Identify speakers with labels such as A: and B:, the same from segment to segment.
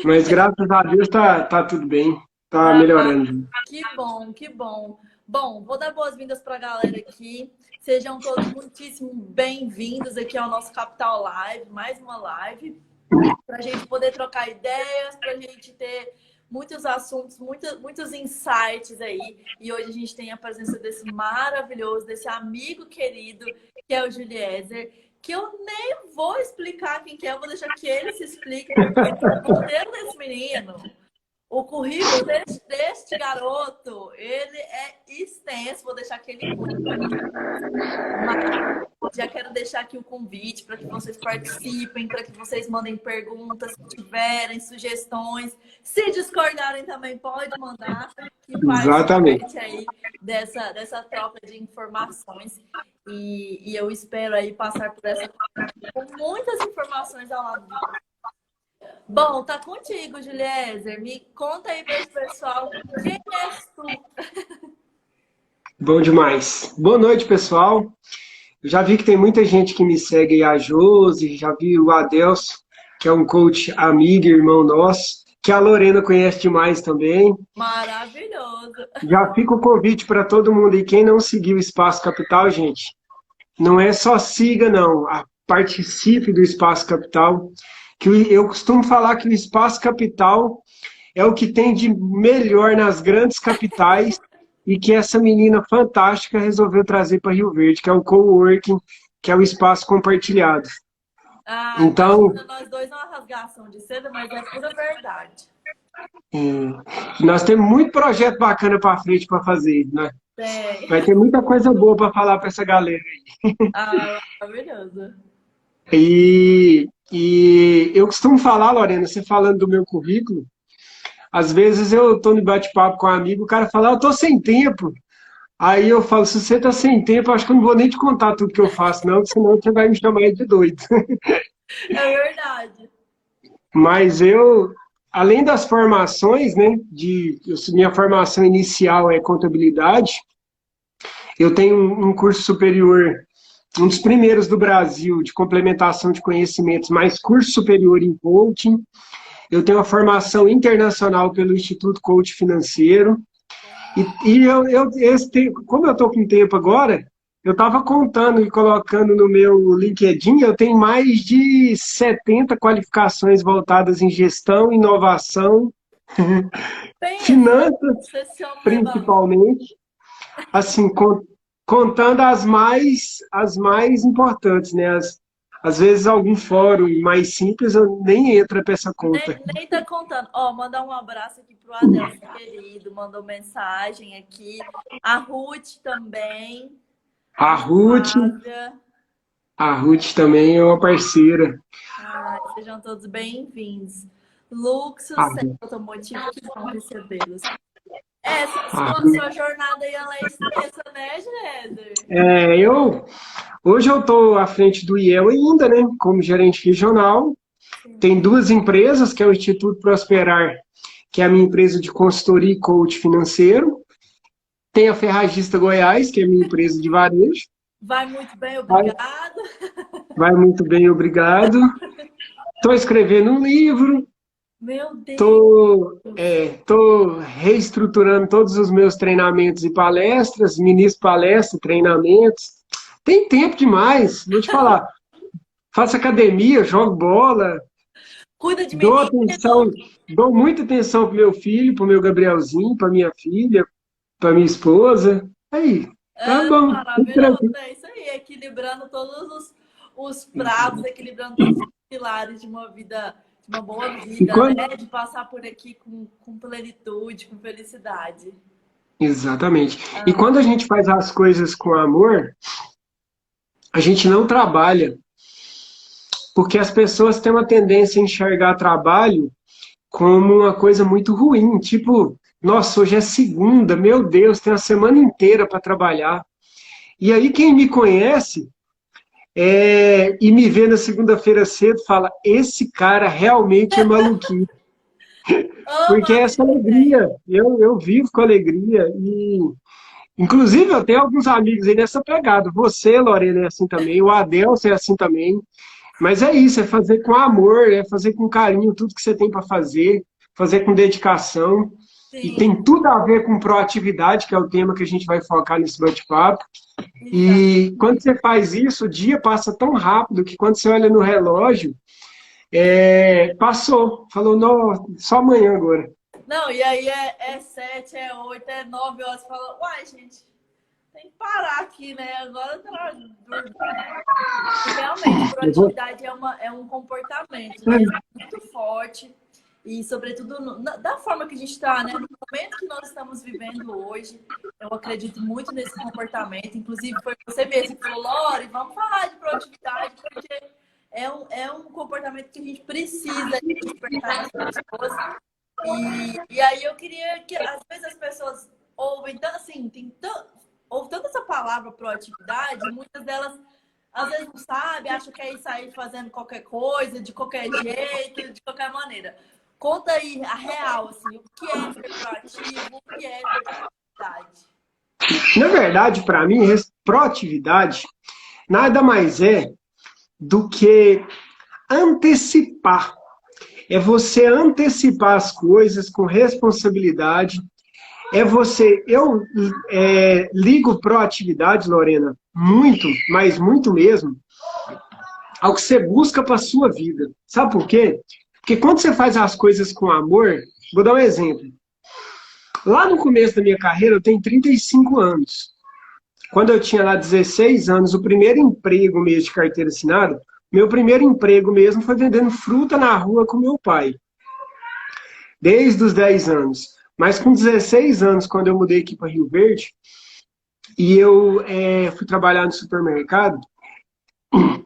A: Mas graças a Deus tá tudo bem, tá
B: Ah,
A: melhorando.
B: que bom, que bom. Bom, vou dar boas-vindas para a galera aqui. Sejam todos muitíssimo bem-vindos aqui ao nosso Capital Live, mais uma live, para a gente poder trocar ideias, para a gente ter muitos assuntos, muitos insights aí. E hoje a gente tem a presença desse maravilhoso, desse amigo querido, que é o Juliezer, que eu nem vou explicar quem que é, eu vou deixar que ele se explique, porque o roteiro desse menino. O currículo deste garoto, ele é extenso, vou deixar que ele conte pra gente. Mas já quero deixar aqui o convite para que vocês participem, para que vocês mandem perguntas, se tiverem sugestões. Se discordarem também, pode mandar, que faz
A: Exatamente.
B: parte aí dessa troca de informações. E eu espero aí passar por essa com muitas informações ao lado de. Bom, tá contigo, Juliezer. Me conta aí para esse pessoal quem és tu.
A: Bom demais. Boa noite, pessoal. Eu já vi que tem muita gente que me segue aí, a Josi, já vi o Adelso, que é um coach amigo, e irmão nosso, que a Lorena conhece demais também.
B: Maravilhoso.
A: Já fica o convite para todo mundo e quem não seguiu o Espaço Capital, gente, não é só siga, não. Participe do Espaço Capital, que eu costumo falar que o Espaço Capital é o que tem de melhor nas grandes capitais e que essa menina fantástica resolveu trazer para Rio Verde, que é o coworking, que é o espaço compartilhado.
B: Ah,
A: Então,
B: imagina nós dois numa rasgação de seda, mas é pura verdade.
A: nós temos muito projeto bacana para frente para fazer, né?
B: Tem.
A: Vai ter muita coisa boa para falar para essa galera.
B: Ah, maravilhoso.
A: E eu costumo falar, Lorena, você falando do meu currículo, às vezes eu estou no bate-papo com um amigo, o cara fala, eu estou sem tempo. Aí eu falo, se você está sem tempo, acho que eu não vou nem te contar tudo que eu faço, não, senão você vai me chamar de doido.
B: É verdade.
A: Mas eu, além das formações, né, minha formação inicial é contabilidade, eu tenho um curso superior, um dos primeiros do Brasil de complementação de conhecimentos, mais curso superior em coaching. Eu tenho uma formação internacional pelo Instituto Coach Financeiro. Como eu estou com tempo agora, eu estava contando e colocando no meu LinkedIn, eu tenho mais de 70 qualificações voltadas em gestão, inovação,
B: Pensa,
A: finanças,
B: esse homem é bom.
A: principalmente, assim, contando as mais importantes, né? Às vezes algum fórum mais simples eu nem entro para essa conta.
B: Nem tá contando. Ó, mandar um abraço aqui pro Adelson, querido. Mandou mensagem aqui. A Ruth também.
A: A
B: A
A: Ruth,
B: Flávia.
A: a Ruth também é uma parceira.
B: Ai, sejam todos bem-vindos. Luxo
A: A,
B: Centro Automotivo, que vão recebê-los. Essa
A: a,
B: sua jornada aí, ela é extensa, né, Geder?
A: eu hoje eu estou à frente do IEL ainda, né? Como gerente regional. Tem duas empresas, que é o Instituto Prosperar, que é a minha empresa de consultoria e coach financeiro. Tem a Ferragista Goiás, que é a minha empresa de varejo.
B: Vai muito bem,
A: Vai,
B: obrigado.
A: vai muito bem, obrigado. Estou escrevendo um livro,
B: Meu Deus.
A: estou reestruturando todos os meus treinamentos e palestras, ministro palestra, treinamentos. Tem tempo demais, vou te falar. Faço academia, jogo bola,
B: Cuida de
A: dou
B: menino.
A: atenção, dou muita atenção pro meu filho, pro meu Gabrielzinho, pra minha filha, pra minha esposa. Aí, tá
B: É
A: bom, tudo
B: maravilhoso,
A: tranquilo.
B: é isso aí. Equilibrando todos os pratos, equilibrando todos os pilares de uma vida, de uma boa
A: E
B: vida,
A: quando...
B: né? De passar por aqui com plenitude, com felicidade.
A: Exatamente. E
B: Ah,
A: quando a gente faz as coisas com amor, a gente não trabalha, porque as pessoas têm uma tendência a enxergar trabalho como uma coisa muito ruim, tipo, nossa, hoje é segunda, meu Deus, tem a semana inteira para trabalhar. E aí quem me conhece e me vê na segunda-feira cedo fala, esse cara realmente é maluquinho.
B: amo
A: Porque é
B: a
A: essa
B: vida que tem.
A: alegria, eu vivo com alegria. E, inclusive, eu tenho alguns amigos aí nessa pegada. Você, Lorena, é assim também. O Adelson é assim também. Mas é isso, é fazer com amor, é fazer com carinho tudo que você tem para fazer com dedicação. E
B: Sim,
A: tem tudo a ver com proatividade, que é o tema que a gente vai focar nesse bate-papo.
B: exato.
A: E quando você faz isso, o dia passa tão rápido que quando você olha no relógio, passou. Falou, não, só amanhã agora.
B: Não, e aí é 7, é 8, é 9 horas. Você fala, uai, gente, tem que parar aqui, né? Agora tá dormindo. E realmente,
A: Eu vou...
B: proatividade é um comportamento, né? Muito forte. E, sobretudo, da forma que a gente está, né? No momento que nós estamos vivendo hoje, eu acredito muito nesse comportamento. Inclusive, foi você mesmo que falou, Lore, vamos falar de proatividade, porque é um comportamento que a gente precisa despertar nas pessoas. E aí eu queria que, às vezes, as pessoas ouvem, assim, ouvem tanto essa palavra proatividade, muitas delas às vezes não sabem, acham que é ir sair fazendo qualquer coisa, de qualquer jeito, de qualquer maneira. Conta aí a real, assim, o que é ser proativo, o que é ter proatividade.
A: Na verdade, para mim, proatividade nada mais é do que antecipar. É você antecipar as coisas com responsabilidade. É você. Eu ligo proatividade, Lorena, muito, mas muito mesmo, ao que você busca para a sua vida. Sabe por quê? Porque quando você faz as coisas com amor, vou dar um exemplo. Lá no começo da minha carreira, eu tenho 35 anos. Quando eu tinha lá 16 anos, o primeiro emprego mesmo de carteira assinada, meu primeiro emprego mesmo foi vendendo fruta na rua com meu pai. Desde os 10 anos. Mas com 16 anos, quando eu mudei aqui para Rio Verde, e eu fui trabalhar no supermercado,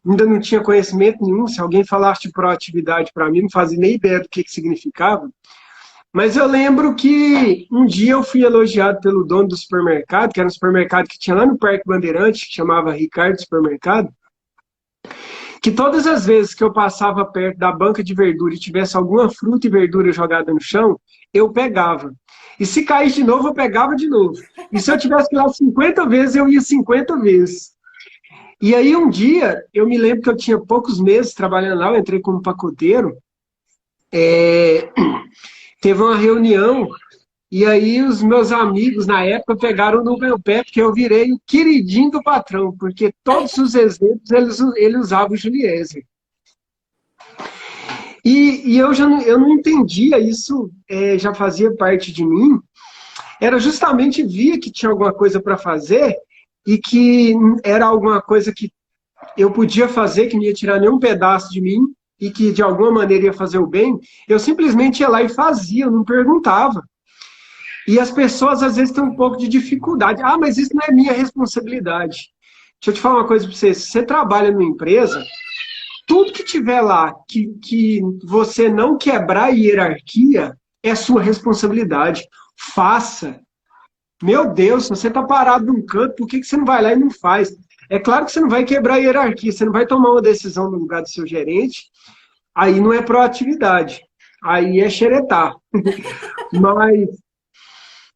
A: ainda não tinha conhecimento nenhum. Se alguém falasse de proatividade para mim, não fazia nem ideia do que significava. Mas eu lembro que um dia eu fui elogiado pelo dono do supermercado, que era um supermercado que tinha lá no Parque Bandeirante, que chamava Ricardo Supermercado, que todas as vezes que eu passava perto da banca de verdura e tivesse alguma fruta e verdura jogada no chão, eu pegava. E se caísse de novo, eu pegava de novo. E se eu tivesse que ir lá 50 vezes, eu ia 50 vezes. E aí um dia, eu me lembro que eu tinha poucos meses trabalhando lá, eu entrei como pacoteiro, teve uma reunião, e aí os meus amigos na época pegaram no meu pé, porque eu virei o queridinho do patrão, porque todos os exemplos ele usava o Juliezer. E eu não entendia isso, já fazia parte de mim, era justamente via que tinha alguma coisa para fazer e que era alguma coisa que eu podia fazer, que não ia tirar nenhum pedaço de mim e que de alguma maneira ia fazer o bem, eu simplesmente ia lá e fazia, eu não perguntava. E as pessoas às vezes têm um pouco de dificuldade. Ah, mas isso não é minha responsabilidade. Deixa eu te falar uma coisa para você. Se você trabalha numa empresa, tudo que tiver lá que você não quebrar a hierarquia é sua responsabilidade. Faça. Meu Deus, se você está parado num canto, por que você não vai lá e não faz? É claro que você não vai quebrar a hierarquia, você não vai tomar uma decisão no lugar do seu gerente, aí não é proatividade, aí é xeretar.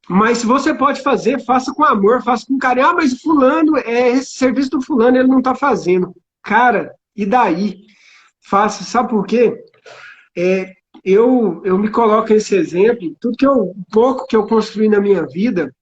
A: Mas se você pode fazer, faça com amor, faça com carinho. Ah, mas o fulano, esse serviço do fulano ele não está fazendo. Cara, e daí? Faça, sabe por quê? Eu me coloco esse exemplo, o pouco que eu construí na minha vida,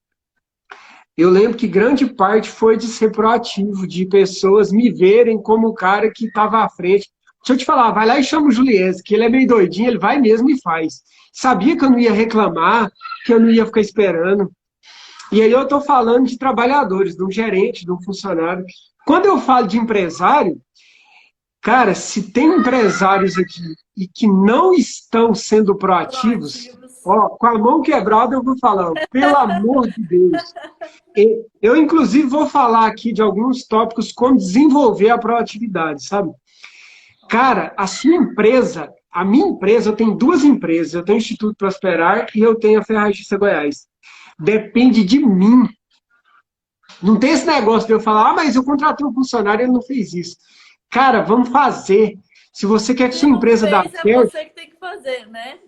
A: eu lembro que grande parte foi de ser proativo, de pessoas me verem como o cara que estava à frente. Deixa eu te falar, vai lá e chama o Juliese, que ele é meio doidinho, ele vai mesmo e faz. Sabia que eu não ia reclamar, que eu não ia ficar esperando. E aí eu estou falando de trabalhadores, de um gerente, de um funcionário. Quando eu falo de empresário, cara, se tem empresários aqui e que não estão sendo proativos,
B: Proativos.
A: ó, com a mão quebrada eu vou falar, pelo amor de Deus. Eu, inclusive, vou falar aqui de alguns tópicos como desenvolver a proatividade, sabe? Cara, a minha empresa, eu tenho duas empresas, eu tenho o Instituto Prosperar e eu tenho a Ferragista Goiás. Depende de mim. Não tem esse negócio de eu falar, mas eu contratei um funcionário e ele não fez isso. Cara, vamos fazer. Se você quer que
B: Se
A: sua
B: não
A: empresa dê
B: fez, é
A: certo,
B: você que tem que fazer, né?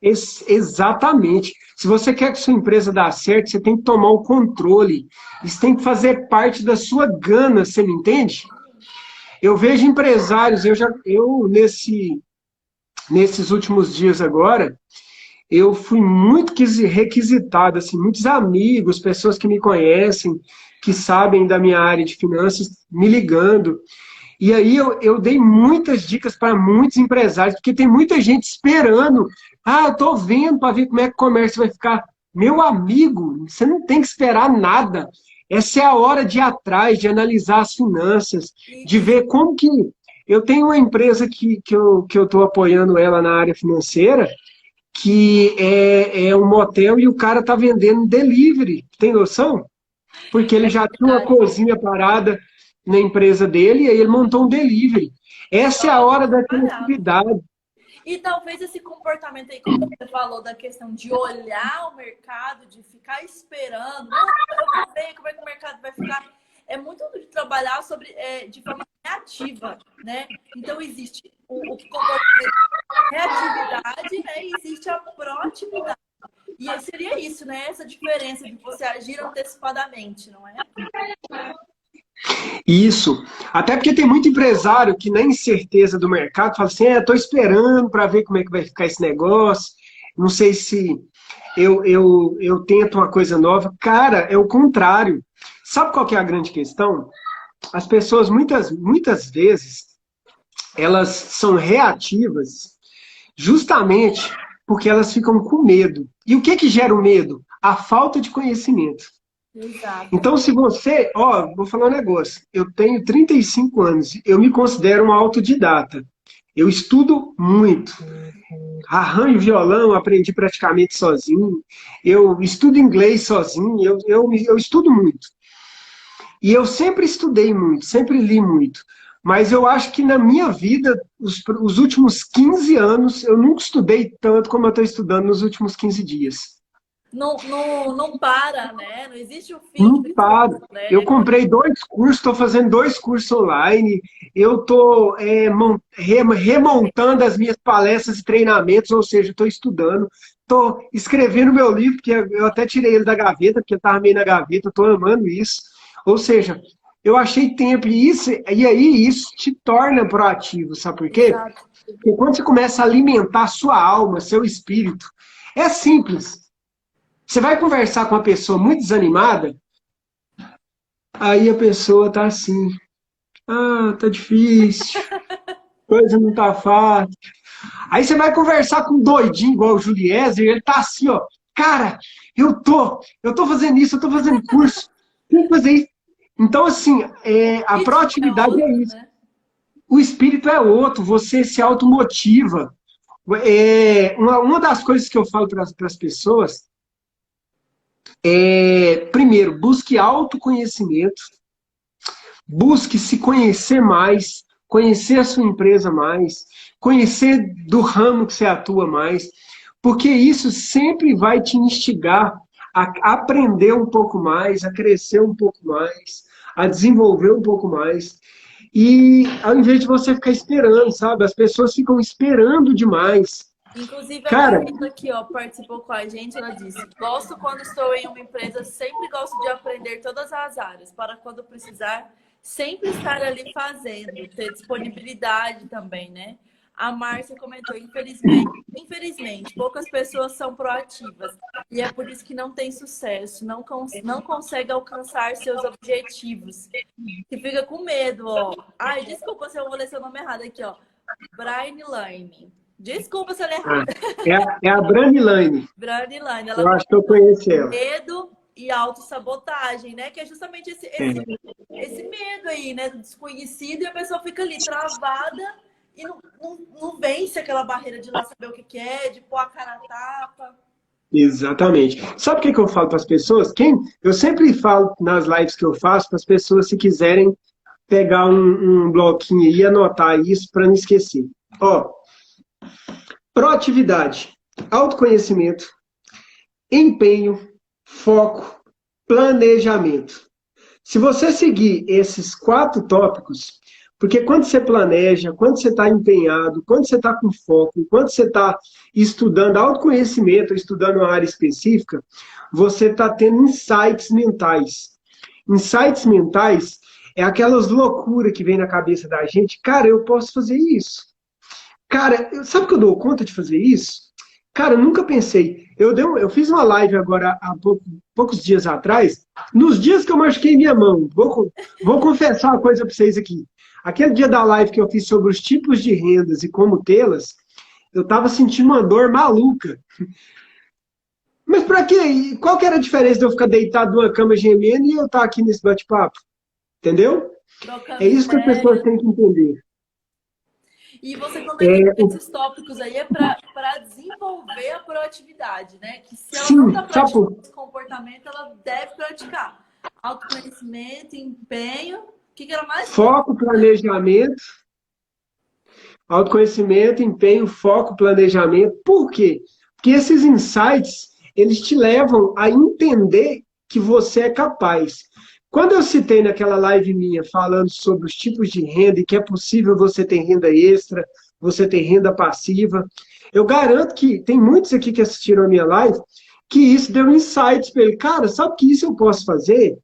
A: exatamente. Se você quer que sua empresa dê certo, você tem que tomar o controle. Isso tem que fazer parte da sua gana, você me entende? Eu vejo empresários, nesses últimos dias agora, eu fui muito requisitado, assim, muitos amigos, pessoas que me conhecem, que sabem da minha área de finanças, me ligando. E aí eu dei muitas dicas para muitos empresários, porque tem muita gente esperando. Ah, eu estou vendo para ver como é que o comércio vai ficar. Meu amigo, você não tem que esperar nada. Essa é a hora de ir atrás, de analisar as finanças, de ver como que... Eu tenho uma empresa que eu estou apoiando ela na área financeira, que é um motel e o cara está vendendo delivery. Tem noção? Porque ele já tinha uma cozinha parada na empresa dele e aí ele montou um delivery. Essa é a hora da criatividade.
B: E talvez esse comportamento aí, como você falou, da questão de olhar o mercado, de ficar esperando, eu vou ver como é que o mercado vai ficar, é muito de trabalhar de forma reativa, né? Então existe o que comportamento reatividade, né? E existe a proatividade. E seria isso, né? Essa diferença de você agir antecipadamente, não é?
A: Isso. Até porque tem muito empresário que na incerteza do mercado fala assim, estou esperando para ver como é que vai ficar esse negócio, não sei se eu tento uma coisa nova. Cara, é o contrário. Sabe qual que é a grande questão? As pessoas, muitas vezes, elas são reativas justamente porque elas ficam com medo. E o que gera o medo? A falta de conhecimento.
B: Exato.
A: Então, se você... vou falar um negócio. Eu tenho 35 anos. Eu me considero um autodidata. Eu estudo muito. Arranho violão, aprendi praticamente sozinho. Eu estudo inglês sozinho. Eu estudo muito. E eu sempre estudei muito, sempre li muito. Mas eu acho que na minha vida, os últimos 15 anos, eu nunca estudei tanto como eu estou estudando nos últimos 15 dias.
B: Não para, né? Não existe o fim.
A: Não para.
B: Né?
A: Eu comprei 2 cursos, estou fazendo 2 cursos online, eu estou remontando as minhas palestras e treinamentos, ou seja, estou estudando, estou escrevendo meu livro, porque eu até tirei ele da gaveta, porque estava meio na gaveta, estou amando isso. Ou seja, eu achei tempo, e aí isso te torna proativo, sabe por quê?
B: Exato.
A: Porque quando você começa a alimentar sua alma, seu espírito, é simples. Você vai conversar com uma pessoa muito desanimada, aí a pessoa tá assim, tá difícil, coisa não tá fácil. Aí você vai conversar com um doidinho igual o Juliezer, e ele tá assim, ó, cara, eu tô fazendo isso, eu tô fazendo curso, tem que fazer isso. Então, assim, a proatividade é isso. Né? O espírito é outro, você se automotiva. Uma das coisas que eu falo para as pessoas primeiro, busque autoconhecimento, busque se conhecer mais, conhecer a sua empresa mais, conhecer do ramo que você atua mais, porque isso sempre vai te instigar a aprender um pouco mais, a crescer um pouco mais, a desenvolver um pouco mais. E ao invés de você ficar esperando, sabe? As pessoas ficam esperando demais.
B: Inclusive, a Gabriela aqui, ó, participou com a gente, ela disse: gosto quando estou em uma empresa, sempre gosto de aprender todas as áreas, para quando precisar, sempre estar ali fazendo, ter disponibilidade também, né? A Márcia comentou: infelizmente, poucas pessoas são proativas, e é por isso que não tem sucesso, não consegue alcançar seus objetivos. E fica com medo, ó. Ai, desculpa se eu vou ler seu nome errado aqui, ó. Brian Lane. Desculpa se ela errou.
A: É a Branilane.
B: Branilane.
A: Eu acho que eu conheço ela.
B: Medo e autossabotagem, né? Que é justamente esse medo aí, né? Do desconhecido, e a pessoa fica ali travada e não vence aquela barreira de lá saber o que é, de pôr a cara a tapa.
A: Exatamente. Sabe o que eu falo para as pessoas? Eu sempre falo nas lives que eu faço para as pessoas, se quiserem pegar um bloquinho e anotar isso para não esquecer. Ó, proatividade, autoconhecimento, empenho, foco, planejamento. Se você seguir esses 4 tópicos, porque quando você planeja, quando você está empenhado, quando você está com foco, quando você está estudando autoconhecimento, estudando uma área específica, você está tendo insights mentais. Insights mentais é aquelas loucuras que vem na cabeça da gente. Cara, eu posso fazer isso. Cara, sabe que eu dou conta de fazer isso? Cara, eu nunca pensei. Eu fiz uma live agora há poucos dias atrás, nos dias que eu machuquei minha mão. Vou confessar uma coisa para vocês aqui. Aquele dia da live que eu fiz sobre os tipos de rendas e como tê-las, eu estava sentindo uma dor maluca. Mas para quê? Qual que era a diferença de eu ficar deitado numa cama gemendo e eu estar aqui nesse bate-papo? Entendeu?
B: Trocando
A: É isso que as pessoas
B: ideia.
A: têm que entender.
B: E você comentou que esses tópicos aí é para desenvolver a proatividade, né? Que se ela não
A: Sim,
B: está
A: sabe?
B: praticando esse comportamento, ela deve praticar. Autoconhecimento, empenho. O que era mais?
A: Foco, planejamento, autoconhecimento, empenho, foco, planejamento. Por quê? Porque esses insights, eles te levam a entender que você é capaz. Quando eu citei naquela live minha falando sobre os tipos de renda e que é possível você ter renda extra, você ter renda passiva, eu garanto que tem muitos aqui que assistiram a minha live que isso deu insights para ele. Cara, sabe que isso eu posso fazer?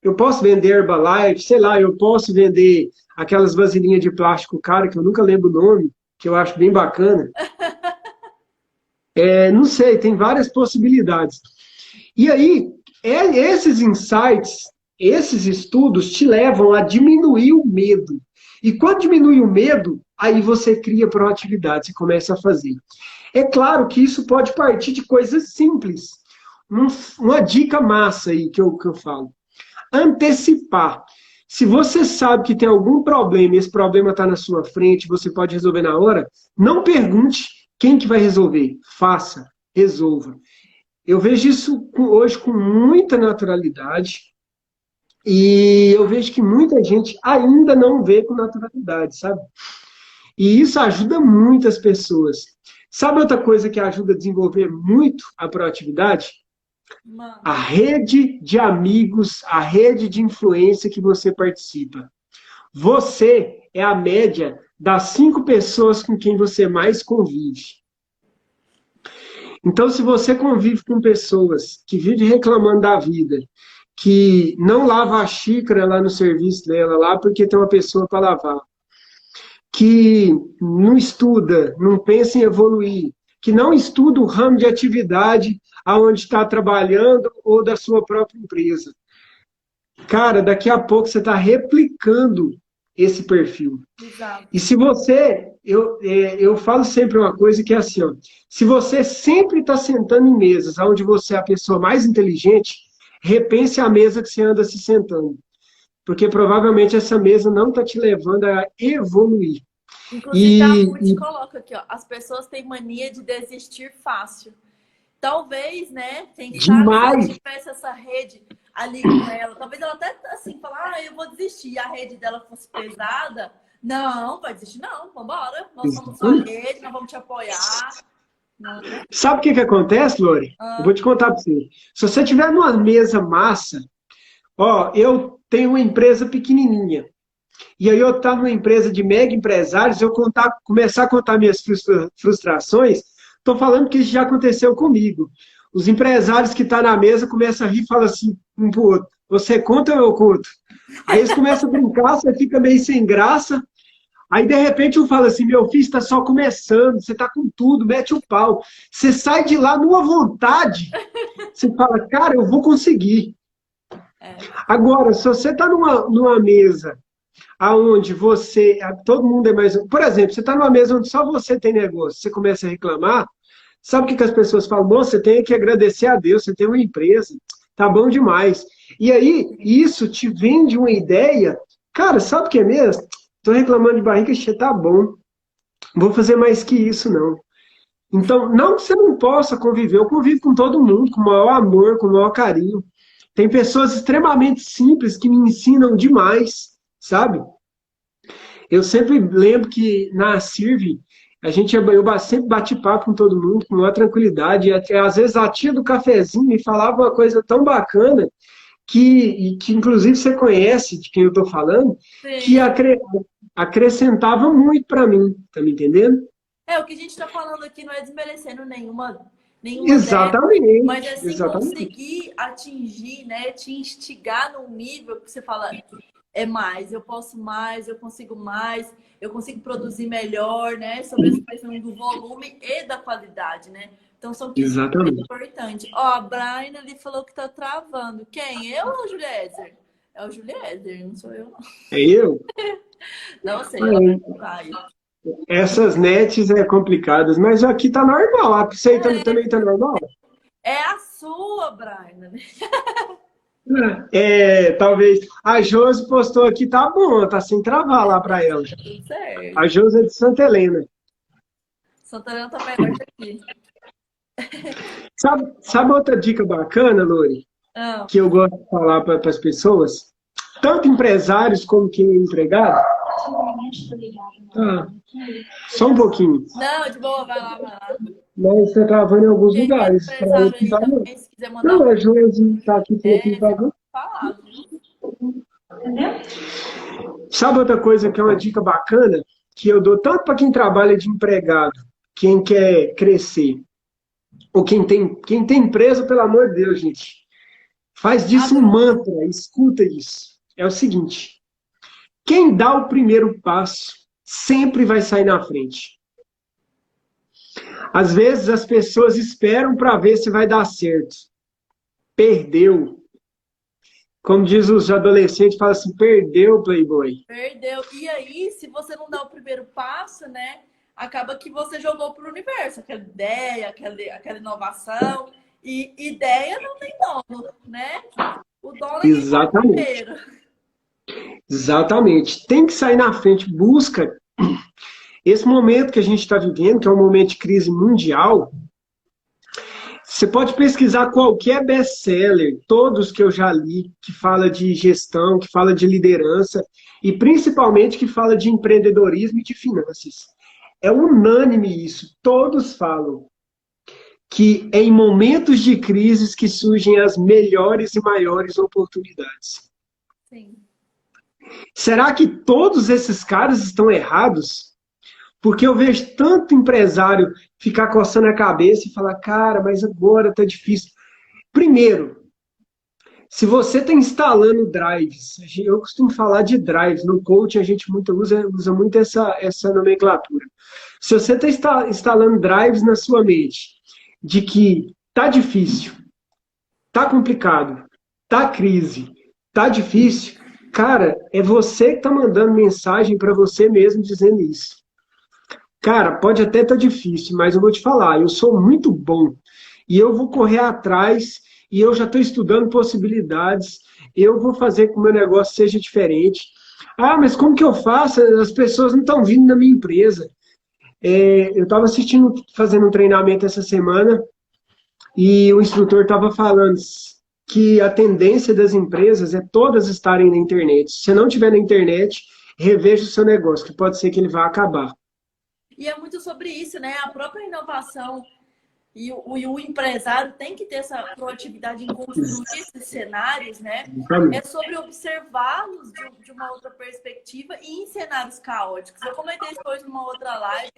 A: Eu posso vender Herbalife, sei lá, eu posso vender aquelas vasilhinhas de plástico cara, que eu nunca lembro o nome, que eu acho bem bacana. Não sei, tem várias possibilidades. E aí, esses insights, esses estudos te levam a diminuir o medo. E quando diminui o medo, aí você cria proatividade, você começa a fazer. É claro que isso pode partir de coisas simples. Uma dica massa aí que eu falo. Antecipar. Se você sabe que tem algum problema e esse problema está na sua frente, você pode resolver na hora, não pergunte quem que vai resolver. Faça, resolva. Eu vejo isso hoje com muita naturalidade e eu vejo que muita gente ainda não vê com naturalidade, sabe? E isso ajuda muitas pessoas. Sabe outra coisa que ajuda a desenvolver muito a proatividade?
B: Mano.
A: A rede de amigos, a rede de influência que você participa. Você é a média das 5 pessoas com quem você mais convive. Então, se você convive com pessoas que vivem reclamando da vida, que não lava a xícara lá no serviço dela, lá porque tem uma pessoa para lavar, que não estuda, não pensa em evoluir, que não estuda o ramo de atividade aonde está trabalhando ou da sua própria empresa. Cara, daqui a pouco você está replicando esse perfil.
B: Exato.
A: E se você, eu falo sempre uma coisa que é assim, ó, se você sempre está sentando em mesas onde você é a pessoa mais inteligente, repense a mesa que você anda se sentando. Porque provavelmente essa mesa não está te levando a evoluir.
B: Inclusive, a Ruth coloca aqui, ó, as pessoas têm mania de desistir fácil. Talvez, né, quem sabe se ela tivesse essa rede ali com ela, talvez ela até assim, falar, eu vou desistir, e a rede dela fosse pesada. Não, vai desistir não, vambora, nós somos sua rede, nós vamos te apoiar. Não.
A: Sabe o que acontece, Lore? Eu vou te contar para você. Se você tiver numa mesa massa, ó, eu tenho uma empresa pequenininha, e aí eu estar numa empresa de mega empresários, eu começar a contar minhas frustrações, estou falando que isso já aconteceu comigo. Os empresários que estão na mesa começam a rir e falam assim um para o outro, você conta ou eu conto? Aí eles começam a brincar, você fica meio sem graça, aí de repente um fala assim, meu filho está só começando, você está com tudo, mete o pau. Você sai de lá numa vontade, você fala, cara, eu vou conseguir. Agora, se você está numa mesa aonde todo mundo é mais... Por exemplo, você está numa mesa onde só você tem negócio, você começa a reclamar, sabe o que as pessoas falam? Nossa, você tem que agradecer a Deus, você tem uma empresa, tá bom demais. E aí, isso te vende uma ideia, cara, sabe o que é mesmo? Estou reclamando de barriga cheia, tá bom, não vou fazer mais que isso, não. Então, não que você não possa conviver, eu convivo com todo mundo, com o maior amor, com o maior carinho. Tem pessoas extremamente simples que me ensinam demais, sabe? Eu sempre lembro que na CIRV, eu sempre bati papo com todo mundo, com maior tranquilidade. E às vezes a tia do cafezinho me falava uma coisa tão bacana, que inclusive você conhece de quem eu estou falando, sim, que acrescentava muito para mim, tá me entendendo?
B: O que a gente está falando aqui não é desmerecendo nenhuma
A: exatamente,
B: dessas, mas assim,
A: exatamente.
B: Conseguir atingir, né, te instigar num nível que você fala, é mais, eu posso mais, eu consigo produzir melhor, né? Sobre essa questão do volume e da qualidade, né? Então, são questões muito
A: Exatamente.
B: importantes. Ó, a Brian ali falou que tá travando. Quem? Eu ou o Juliezer? É o Juliezer, não sou eu.
A: É eu?
B: Não sei, ela
A: É,
B: vai.
A: essas nets é complicadas, mas aqui tá normal. Ah, você aí também tá normal?
B: É a sua, Brian.
A: É, talvez. A Josi postou aqui, tá bom, tá sem travar lá pra ela.
B: Tudo certo.
A: A Josi é de Santa Helena.
B: Santarém tá melhor daqui.
A: Sabe outra dica bacana, Lori,
B: Ah,
A: que eu gosto de falar para as pessoas? Tanto empresários como quem é empregado. Tá, só um pouquinho.
B: não, de boa, vai lá, vai lá.
A: Mas está travando em alguns
B: Quem é
A: lugares. Para
B: empresário
A: outros
B: aí
A: tá não.
B: também, se quiser mandar
A: Não,
B: um
A: a Josi está aqui por aqui
B: você
A: pagando.
B: pode falar, viu?
A: Sabe outra coisa que é uma dica bacana? Que eu dou tanto para quem trabalha de empregado, quem quer crescer, ou quem tem empresa, pelo amor de Deus, gente. Faz disso um
B: Abre.
A: mantra, escuta isso. É o seguinte: quem dá o primeiro passo sempre vai sair na frente. Às vezes as pessoas esperam para ver se vai dar certo. Perdeu. Como diz os adolescentes, fala assim, perdeu, Playboy.
B: Perdeu. E aí, se você não dá o primeiro passo, né? Acaba que você jogou pro universo aquela ideia, aquela inovação. E ideia não tem dono, né? O dono é quem vai
A: Exatamente.
B: primeiro.
A: Exatamente. Tem que sair na frente. Busca. Esse momento que a gente está vivendo, que é um momento de crise mundial, você pode pesquisar qualquer best-seller, todos que eu já li, que fala de gestão, que fala de liderança e principalmente que fala de empreendedorismo e de finanças. É unânime isso, todos falam que é em momentos de crises que surgem as melhores e maiores oportunidades.
B: Sim.
A: Será que todos esses caras estão errados? Porque eu vejo tanto empresário ficar coçando a cabeça e falar, cara, mas agora tá difícil. Primeiro, se você está instalando drives, eu costumo falar de drives, no coaching a gente usa muito essa nomenclatura. Se você está instalando drives na sua mente, de que tá difícil, tá complicado, tá crise, tá difícil, cara, é você que está mandando mensagem para você mesmo dizendo isso. Cara, pode até estar difícil, mas eu vou te falar, eu sou muito bom e eu vou correr atrás e eu já estou estudando possibilidades, eu vou fazer com que o meu negócio seja diferente. Ah, mas como que eu faço? As pessoas não estão vindo na minha empresa. Eu estava fazendo um treinamento essa semana e o instrutor estava falando que a tendência das empresas é todas estarem na internet. Se você não estiver na internet, reveja o seu negócio, que pode ser que ele vá acabar.
B: E é muito sobre isso, né? A própria inovação e o empresário tem que ter essa proatividade em construir esses cenários, né? É sobre observá-los de uma outra perspectiva e em cenários caóticos. Eu comentei isso hoje numa outra live,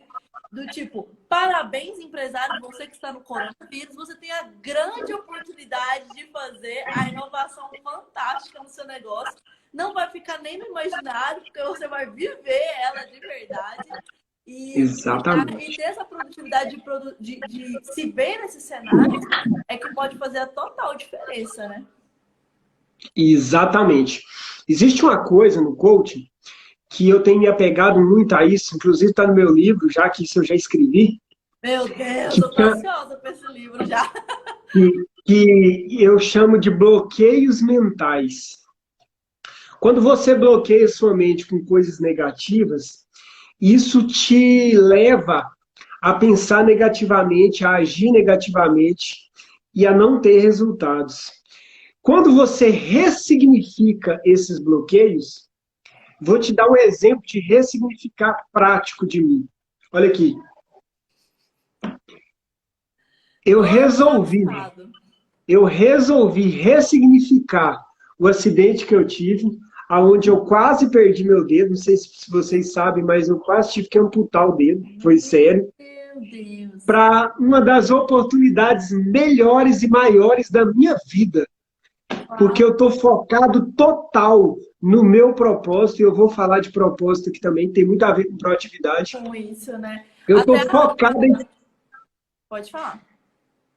B: do tipo, parabéns, empresário, você que está no coronavírus, você tem a grande oportunidade de fazer a inovação fantástica no seu negócio. Não vai ficar nem no imaginário, porque você vai viver ela de verdade.
A: Exatamente.
B: E ter essa produtividade de se ver nesse cenário é que pode fazer a total diferença, né?
A: Exatamente. Existe uma coisa no coaching que eu tenho me apegado muito a isso, inclusive está no meu livro, já que isso eu já escrevi.
B: Meu Deus, eu tô ansiosa para esse livro já.
A: Que eu chamo de bloqueios mentais. Quando você bloqueia sua mente com coisas negativas, isso te leva a pensar negativamente, a agir negativamente e a não ter resultados. Quando você ressignifica esses bloqueios, vou te dar um exemplo de ressignificar prático de mim. Olha aqui. Eu resolvi ressignificar o acidente que eu tive, aonde eu quase perdi meu dedo. Não sei se vocês sabem, mas eu quase tive que amputar o dedo. Foi sério.
B: Meu Deus.
A: Para uma das oportunidades melhores e maiores da minha vida. Porque eu estou focado total no meu propósito, e eu vou falar de propósito aqui também, tem muito a ver com proatividade.
B: Com isso, né?
A: Eu estou
B: Até
A: focado em
B: Pode falar.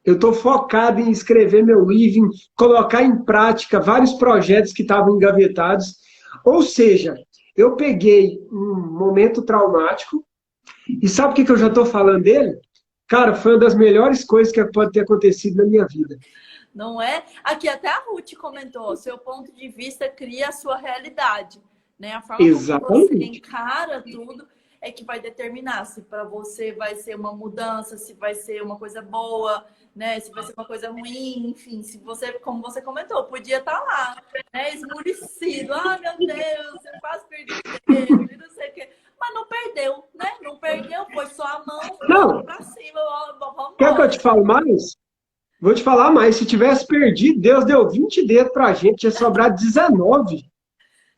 A: Eu estou focado em escrever meu livro, em colocar em prática vários projetos que estavam engavetados. Ou seja, eu peguei um momento traumático e sabe o que eu já estou falando dele? Cara, foi uma das melhores coisas que pode ter acontecido na minha vida.
B: Não é? Aqui até a Ruth comentou, seu ponto de vista cria a sua realidade, né? A forma como você encara tudo é que vai determinar se para você vai ser uma mudança, se vai ser uma coisa boa, né? Se vai ser uma coisa ruim, enfim, se você, como você comentou, podia estar lá, né? Esmurecido, ah, meu Deus, eu quase perdi Deus, e não sei o quê. Mas não perdeu, né? Não perdeu, foi só a mão,
A: não,
B: para cima, vamos
A: quer que eu te fale mais? Vou te falar mais. Se tivesse perdido, Deus deu 20 dedos pra gente, tinha sobrado 19.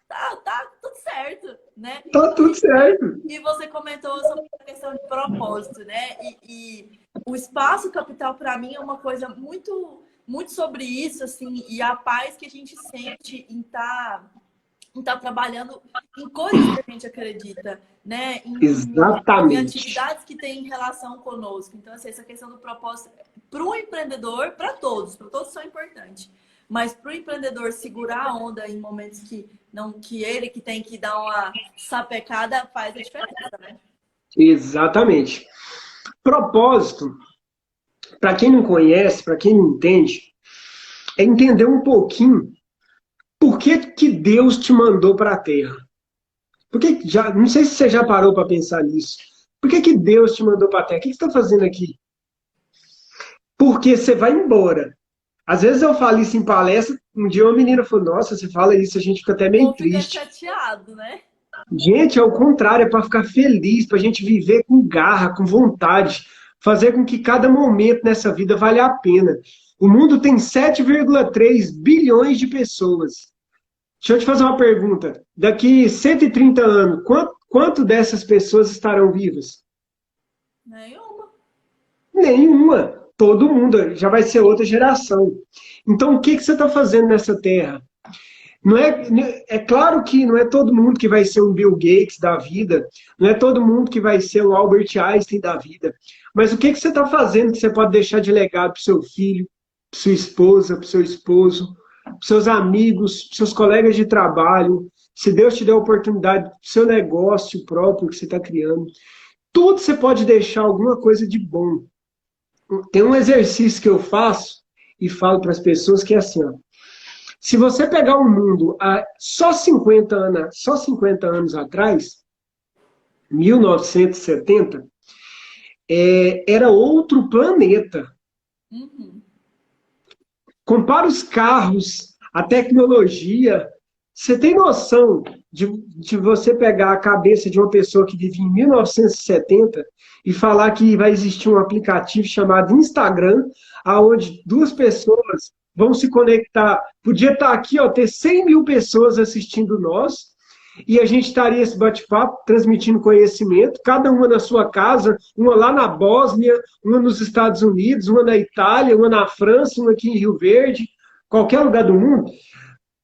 B: Tá tudo certo, né?
A: Tá tudo certo.
B: E você comentou sobre a questão de propósito, né? E o espaço capital, para mim, é uma coisa muito, muito sobre isso, assim, e a paz que a gente sente em tá trabalhando em coisas que a gente acredita, né? Em atividades que têm relação conosco. Então, assim, essa questão do propósito para o empreendedor, para todos são importantes. Mas para o empreendedor segurar a onda em momentos que ele que tem que dar uma sapecada faz a diferença, né?
A: Exatamente. Propósito, para quem não conhece, para quem não entende, é entender um pouquinho por que Deus te mandou para a Terra. Não sei se você já parou para pensar nisso. Por que Deus te mandou para a Terra? O que você está fazendo aqui? Porque você vai embora. Às vezes eu falo isso em palestra, um dia uma menina falou, nossa, você fala isso, a gente fica até meio triste.
B: Fica chateado, né?
A: Gente, é o contrário, é para ficar feliz, para a gente viver com garra, com vontade, fazer com que cada momento nessa vida valha a pena. O mundo tem 7,3 bilhões de pessoas. Deixa eu te fazer uma pergunta. Daqui 130 anos, quanto dessas pessoas estarão vivas?
B: Nenhuma.
A: Nenhuma. Todo mundo, já vai ser outra geração. Então, o que você está fazendo nessa terra? É claro que não é todo mundo que vai ser um Bill Gates da vida, não é todo mundo que vai ser um Albert Einstein da vida, mas o que você está fazendo que você pode deixar de legado para o seu filho, para sua esposa, para o seu esposo, para seus amigos, para seus colegas de trabalho, se Deus te der a oportunidade, para o seu negócio próprio que você está criando, tudo você pode deixar alguma coisa de bom. Tem um exercício que eu faço e falo para as pessoas que é assim, ó. Se você pegar o mundo há só 50 anos atrás, 1970, era outro planeta.
B: Uhum.
A: Compara os carros, a tecnologia. Você tem noção de você pegar a cabeça de uma pessoa que vive em 1970 e falar que vai existir um aplicativo chamado Instagram, onde duas pessoas vão se conectar. Podia estar aqui, ó, ter 100 mil pessoas assistindo nós, e a gente estaria esse bate-papo, transmitindo conhecimento, cada uma na sua casa, uma lá na Bósnia, uma nos Estados Unidos, uma na Itália, uma na França, uma aqui em Rio Verde, qualquer lugar do mundo.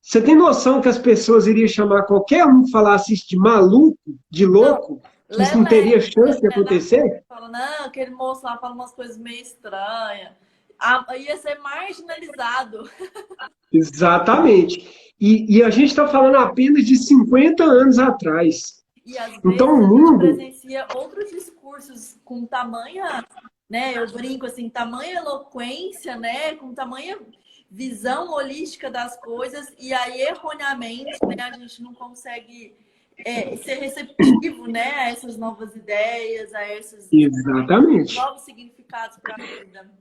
A: Você tem noção que as pessoas iriam chamar qualquer um que falasse isso de maluco, de louco, que isso não teria chance de acontecer?
B: Fala, não, aquele moço lá fala umas coisas meio estranhas. Ia ser marginalizado.
A: Exatamente. E a gente está falando apenas de 50 anos atrás.
B: E às vezes
A: então,
B: o
A: mundo
B: a gente presencia outros discursos com tamanha, né? Eu brinco assim, tamanha eloquência, né? Com tamanha visão holística das coisas, e aí, erroneamente, né, a gente não consegue ser receptivo, né, a essas novas ideias, a esses novos significados para a vida.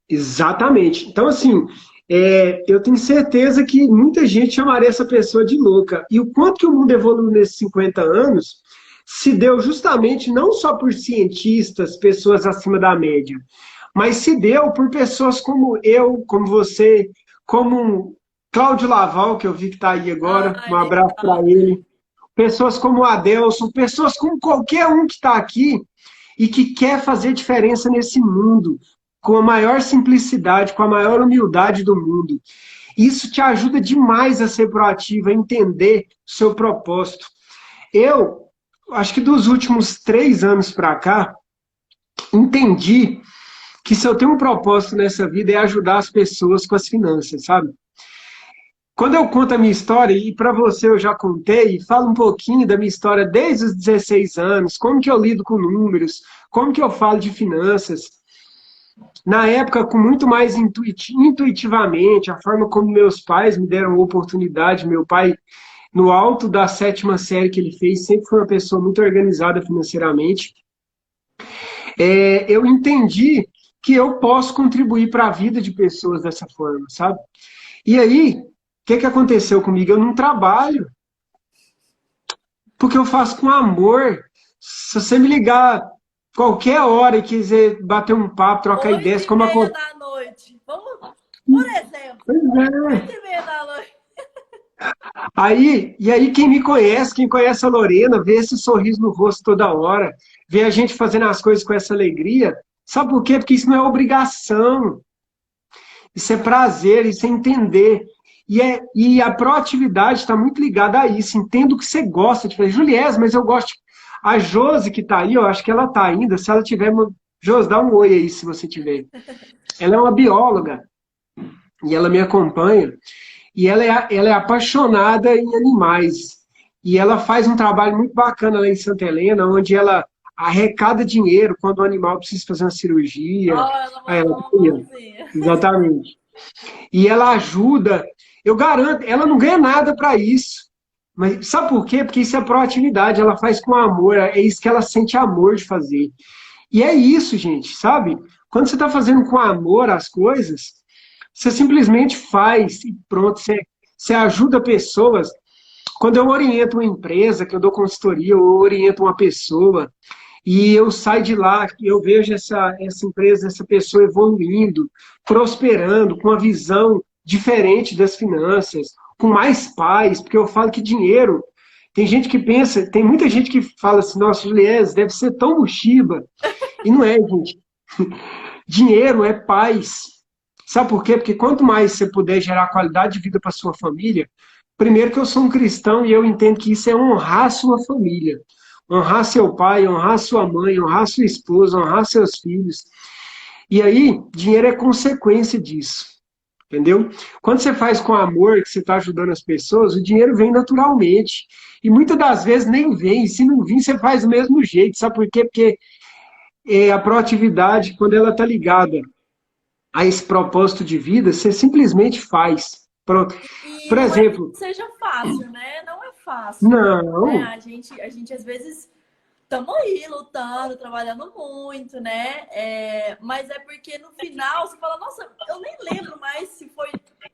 A: Exatamente. Então, assim, eu tenho certeza que muita gente chamaria essa pessoa de louca. E o quanto que o mundo evoluiu nesses 50 anos se deu justamente não só por cientistas, pessoas acima da média, mas se deu por pessoas como eu, como você, como Cláudio Laval, que eu vi que está aí agora, um abraço para ele. Pessoas como o Adelson, pessoas como qualquer um que está aqui e que quer fazer diferença nesse mundo, com a maior simplicidade, com a maior humildade do mundo. Isso te ajuda demais a ser proativo, a entender o seu propósito. Eu acho que dos últimos 3 anos para cá, entendi que se eu tenho um propósito nessa vida é ajudar as pessoas com as finanças, sabe? Quando eu conto a minha história, e para você eu já contei, falo um pouquinho da minha história desde os 16 anos, como que eu lido com números, como que eu falo de finanças. Na época, com muito mais intuitivamente, a forma como meus pais me deram oportunidade. Meu pai, no alto da 7ª série que ele fez, sempre foi uma pessoa muito organizada financeiramente. Eu entendi que eu posso contribuir para a vida de pessoas dessa forma, sabe? E aí, o que aconteceu comigo? Eu não trabalho, porque eu faço com amor. Se você me ligar qualquer hora e quiser bater um papo, trocar ideias, como
B: 8h30
A: acontece.
B: da noite. Vamos, por exemplo, 8h30 da noite.
A: Aí, quem conhece a Lorena, vê esse sorriso no rosto toda hora, vê a gente fazendo as coisas com essa alegria. Sabe por quê? Porque isso não é obrigação. Isso é prazer, isso é entender. E a proatividade está muito ligada a isso. Entendo o que você gosta de fazer. Juliés, mas eu gosto. A Josi, que está aí, eu acho que ela está ainda. Se ela tiver. Josi, dá um oi aí, se você tiver. Ela é uma bióloga. E ela me acompanha. E ela é apaixonada em animais. E ela faz um trabalho muito bacana lá em Santa Helena, onde ela arrecada dinheiro quando o animal precisa fazer uma cirurgia.
B: Ó, ela
A: Aí ela,
B: mandou uma mãozinha.
A: exatamente. E ela ajuda. Eu garanto, ela não ganha nada para isso. Mas sabe por quê? Porque isso é proatividade, ela faz com amor, é isso que ela sente amor de fazer. E é isso, gente, sabe? Quando você está fazendo com amor as coisas, você simplesmente faz e pronto, você ajuda pessoas. Quando eu oriento uma empresa, que eu dou consultoria, eu oriento uma pessoa, e eu saio de lá, eu vejo essa empresa, essa pessoa evoluindo, prosperando, com uma visão diferente das finanças, com mais paz, porque eu falo que dinheiro, tem gente que pensa, tem muita gente que fala assim, nossa, Juliés, deve ser tão mochiba. E não é, gente. Dinheiro é paz. Sabe por quê? Porque quanto mais você puder gerar qualidade de vida para sua família, primeiro que eu sou um cristão e eu entendo que isso é honrar a sua família. Honrar seu pai, honrar sua mãe, honrar sua esposa, honrar seus filhos. E aí, dinheiro é consequência disso. Entendeu? Quando você faz com amor, que você está ajudando as pessoas, o dinheiro vem naturalmente. E muitas das vezes nem vem. E se não vir, você faz do mesmo jeito. Sabe por quê? Porque a proatividade, quando ela está ligada a esse propósito de vida, você simplesmente faz. Pronto.
B: E
A: Por
B: não é que
A: exemplo,
B: seja fácil, né? Não é fácil. Né?
A: não,
B: A gente às vezes estamos aí lutando, trabalhando muito, né? Mas é porque no final você fala, nossa, eu nem lembro mais se foi.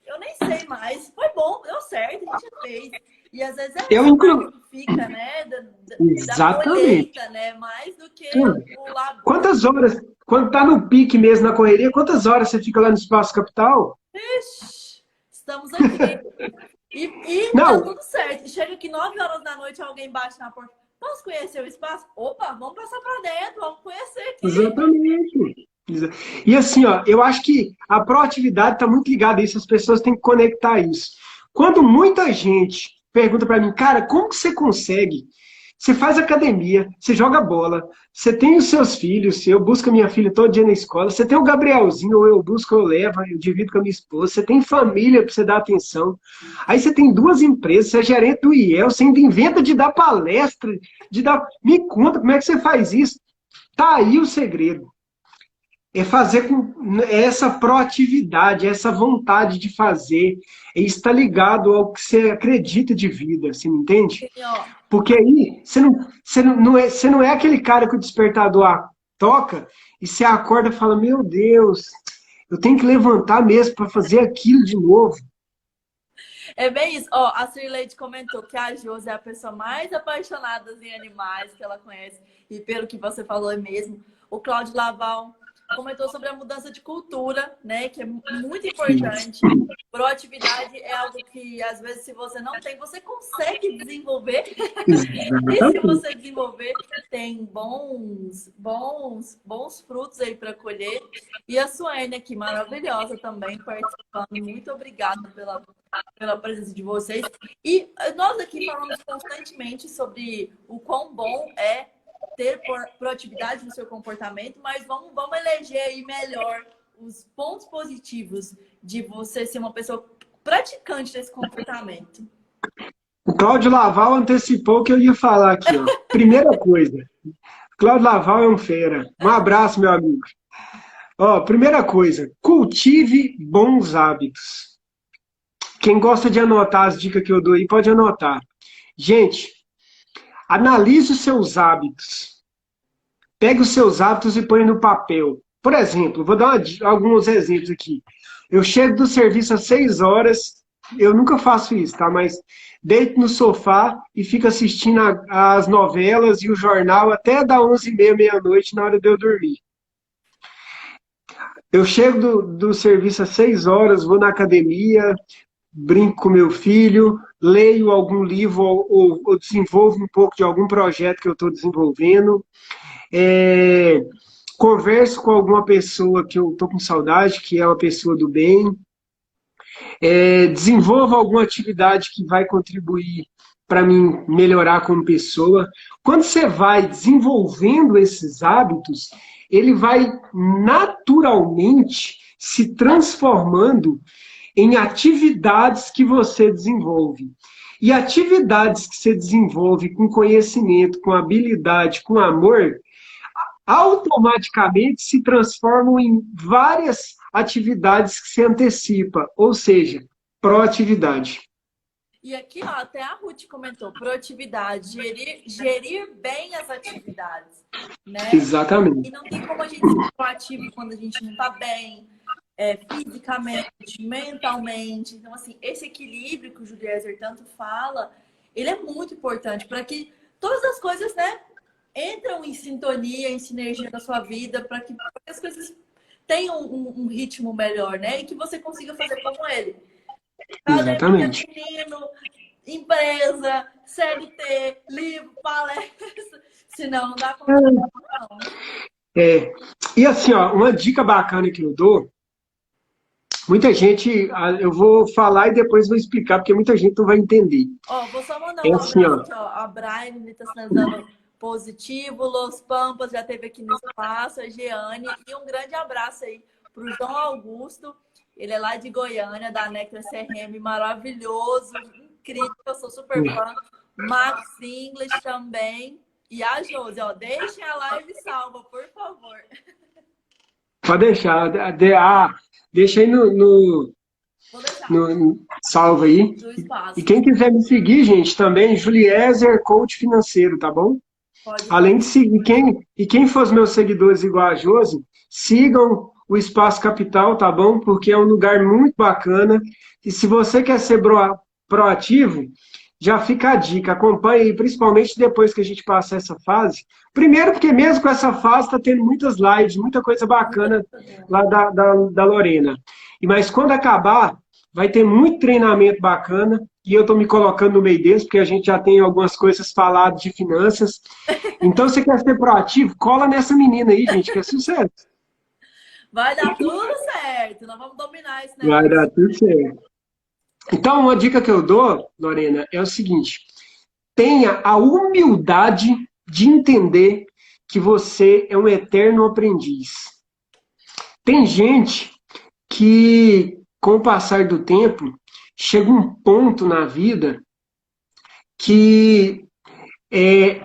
B: Eu nem sei mais. Foi bom, deu certo, a gente fez. E às vezes é
A: eu
B: essa
A: incluo.
B: marca que fica, né? Da
A: Exatamente.
B: colheita, né? Mais do que o
A: Quantas
B: labor.
A: horas, quando está no pique mesmo na correria, quantas horas você fica lá no Espaço Capital?
B: Ixi, estamos aqui. E deu
A: Não,
B: tudo certo. Chega aqui 9 horas da noite, alguém bate na porta. Posso conhecer o espaço? Opa, vamos passar para dentro, vamos conhecer aqui.
A: exatamente. E assim, ó, eu acho que a proatividade está muito ligada a isso, as pessoas têm que conectar isso. Quando muita gente pergunta para mim, cara, como que você consegue? Você faz academia, você joga bola, você tem os seus filhos, eu busco a minha filha todo dia na escola, você tem o Gabrielzinho, eu busco, eu levo, eu divido com a minha esposa, você tem família para você dar atenção, aí você tem 2 empresas, você é gerente do IEL, você ainda inventa de dar palestra, de dar. Me conta como é que você faz isso? Tá aí o segredo. É fazer com essa proatividade, essa vontade de fazer, e está ligado ao que você acredita de vida, você me entende?
B: Assim, ó,
A: Porque aí você não é aquele cara que o despertador toca e você acorda e fala, meu Deus, eu tenho que levantar mesmo para fazer aquilo de novo.
B: é bem isso. Ó, a Sirleide comentou que a Josi é a pessoa mais apaixonada em animais que ela conhece. E pelo que você falou é mesmo. O Cláudio Laval comentou sobre a mudança de cultura, né? Que é muito importante. Proatividade é algo que, às vezes, se você não tem, você consegue desenvolver. E se você desenvolver, tem bons frutos aí para colher. E a Suene aqui, maravilhosa também, participando. Muito obrigada pela presença de vocês. E nós aqui falamos constantemente sobre o quão bom é ter proatividade no seu comportamento, mas vamos eleger aí melhor os pontos positivos de você ser uma pessoa praticante desse comportamento.
A: O Cláudio Laval antecipou o que eu ia falar aqui, ó. Primeira coisa, Cláudio Laval é um fera. Um abraço, meu amigo. Ó, primeira coisa, cultive bons hábitos. Quem gosta de anotar as dicas que eu dou aí, pode anotar. Gente, analise os seus hábitos. Pegue os seus hábitos e põe no papel. Por exemplo, vou dar alguns exemplos aqui. Eu chego do serviço às 6 horas, eu nunca faço isso, tá? Mas deito no sofá e fico assistindo as novelas e o jornal até dar 11h30, meia-noite, na hora de eu dormir. Eu chego do serviço às 6 horas, vou na academia, brinco com meu filho, leio algum livro ou desenvolvo um pouco de algum projeto que eu estou desenvolvendo. Converso com alguma pessoa que eu estou com saudade, que é uma pessoa do bem. Desenvolvo alguma atividade que vai contribuir para mim melhorar como pessoa. Quando você vai desenvolvendo esses hábitos, ele vai naturalmente se transformando em atividades que você desenvolve. E atividades que você desenvolve com conhecimento, com habilidade, com amor, automaticamente se transformam em várias atividades que se antecipa, ou seja, proatividade.
B: E aqui, ó, até a Ruth comentou, proatividade, gerir bem as atividades, né?
A: Exatamente.
B: E não tem como a gente ser proativo quando a gente não está bem, fisicamente, mentalmente. Então, assim, esse equilíbrio que o Juliezer tanto fala, ele é muito importante para que todas as coisas, né, entram em sintonia, em sinergia na sua vida, para que as coisas tenham um ritmo melhor, né? E que você consiga fazer como ele.
A: Exatamente.
B: Menino, empresa, CLT, livro, palestra. Senão não dá para não.
A: E assim, ó, uma dica bacana que eu dou, muita gente, eu vou falar e depois vou explicar, porque muita gente não vai entender.
B: Ó, vou só mandar um abraço aqui, ó. A Brian está sinalizando positivo, Los Pampas já esteve aqui no espaço, a Jeane, e um grande abraço aí para o João Augusto. Ele é lá de Goiânia, da Nectar CRM, maravilhoso, incrível, eu sou super fã. Max English também. E a Josi, ó, deixem a live salva, por favor.
A: Pode deixar. Deixa aí no salva aí. E quem quiser me seguir, gente, também, Juliezer, coach financeiro, tá bom? Além de seguir, quem for os meus seguidores igual a Josi, sigam o Espaço Capital, tá bom? Porque é um lugar muito bacana. E se você quer ser proativo, já fica a dica. Acompanhe aí, principalmente depois que a gente passar essa fase. Primeiro, porque mesmo com essa fase, está tendo muitas lives, muita coisa bacana lá da Lorena. Mas quando acabar, vai ter muito treinamento bacana. E eu estou me colocando no meio deles, porque a gente já tem algumas coisas faladas de finanças. Então, se você quer ser proativo, cola nessa menina aí, gente, que é sucesso.
B: Vai dar tudo certo, nós vamos dominar esse negócio.
A: Vai dar tudo certo. Então, uma dica que eu dou, Lorena, é o seguinte: tenha a humildade de entender que você é um eterno aprendiz. Tem gente que, com o passar do tempo, chega um ponto na vida que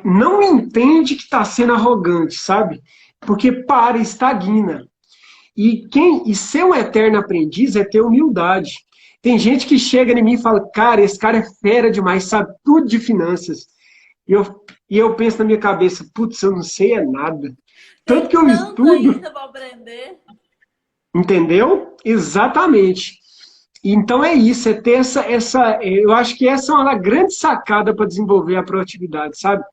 A: não entende que está sendo arrogante, sabe? Porque estagna. E ser um eterno aprendiz é ter humildade. Tem gente que chega em mim e fala, cara, esse cara é fera demais, sabe tudo de finanças. E eu penso na minha cabeça, putz, eu não sei nada. Tanto que eu estudo.
B: Ainda para aprender.
A: Entendeu? Exatamente. Então é isso, é ter eu acho que essa é uma grande sacada para desenvolver a proatividade, sabe?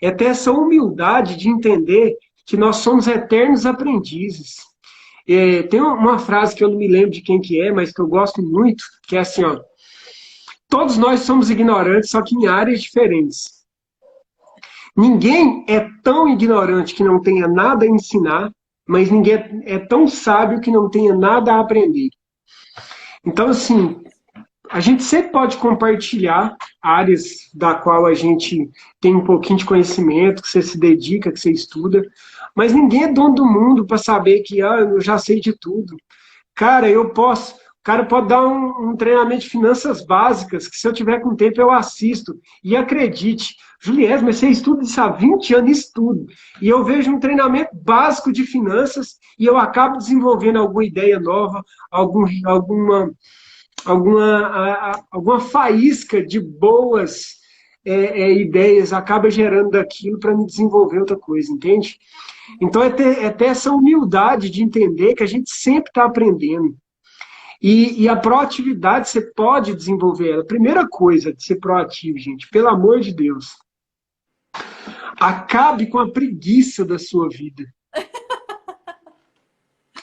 A: É ter essa humildade de entender que nós somos eternos aprendizes. Tem uma frase que eu não me lembro de quem que é, mas que eu gosto muito, que é assim, ó. Todos nós somos ignorantes, só que em áreas diferentes. Ninguém é tão ignorante que não tenha nada a ensinar, mas ninguém é tão sábio que não tenha nada a aprender. Então, assim, a gente sempre pode compartilhar áreas da qual a gente tem um pouquinho de conhecimento, que você se dedica, que você estuda, mas ninguém é dono do mundo para saber que eu já sei de tudo. Cara, eu posso. O cara pode dar um treinamento de finanças básicas, que se eu tiver com tempo eu assisto. E acredite, Juliette, mas você estuda isso há 20 anos, estudo. E eu vejo um treinamento básico de finanças e eu acabo desenvolvendo alguma ideia nova, alguma faísca de boas ideias, acaba gerando daquilo para me desenvolver outra coisa, entende? Então é ter essa humildade de entender que a gente sempre está aprendendo. E a proatividade, você pode desenvolver ela. Primeira coisa de ser proativo, gente, pelo amor de Deus, acabe com a preguiça da sua vida.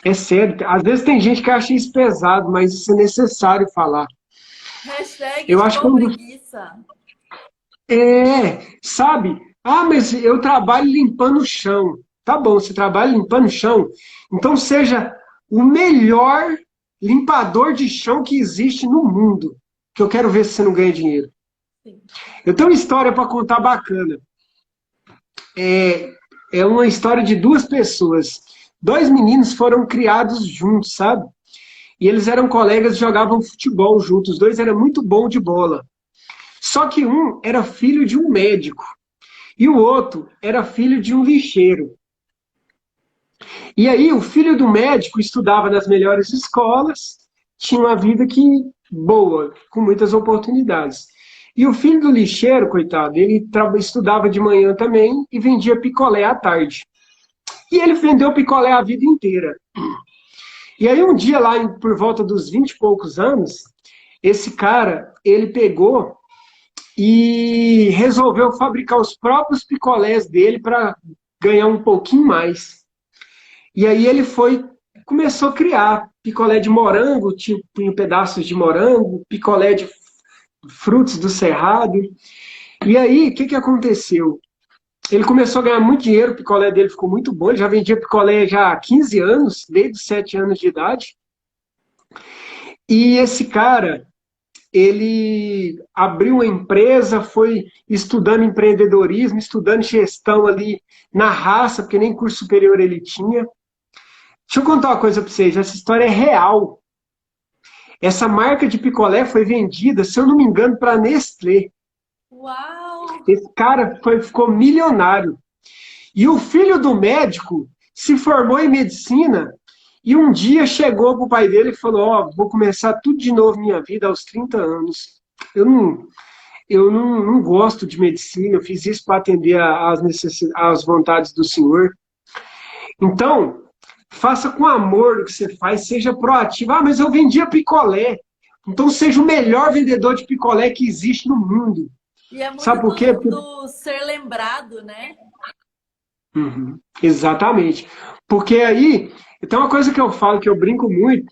A: É sério, às vezes tem gente que acha isso pesado, mas isso é necessário falar.
B: Hashtag
A: eu acho que
B: preguiça.
A: Sabe? Mas eu trabalho limpando o chão. Tá bom, você trabalha limpando o chão, então seja o melhor limpador de chão que existe no mundo, que eu quero ver se você não ganha dinheiro.
B: Sim.
A: Eu tenho uma história para contar bacana. É uma história de duas pessoas. Dois meninos foram criados juntos, sabe? E eles eram colegas e jogavam futebol juntos. Os dois eram muito bons de bola. Só que um era filho de um médico e o outro era filho de um lixeiro. E aí o filho do médico estudava nas melhores escolas, tinha uma vida boa, com muitas oportunidades. E o filho do lixeiro, coitado, ele estudava de manhã também e vendia picolé à tarde. E ele vendeu picolé a vida inteira. E aí um dia lá, por volta dos 20 e poucos anos, esse cara, ele pegou e resolveu fabricar os próprios picolés dele para ganhar um pouquinho mais. E aí ele começou a criar picolé de morango, tinha pedaços de morango, picolé de frutos do cerrado. E aí, o que aconteceu? Ele começou a ganhar muito dinheiro, o picolé dele ficou muito bom, ele já vendia picolé já há 15 anos, desde os 7 anos de idade. E esse cara, ele abriu uma empresa, foi estudando empreendedorismo, estudando gestão ali na raça, porque nem curso superior ele tinha. Deixa eu contar uma coisa para vocês, essa história é real. Essa marca de picolé foi vendida, se eu não me engano, para a Nestlé.
B: Uau!
A: Esse cara ficou milionário. E o filho do médico se formou em medicina e um dia chegou para o pai dele e falou: vou começar tudo de novo minha vida aos 30 anos. Eu não gosto de medicina, eu fiz isso para atender às vontades do Senhor. Então, faça com amor o que você faz, seja proativo. Mas eu vendia picolé. Então seja o melhor vendedor de picolé que existe no mundo.
B: E é muito
A: Sabe por quê?
B: do ser lembrado, né?
A: Uhum, exatamente. Porque aí, tem uma coisa que eu falo, que eu brinco muito,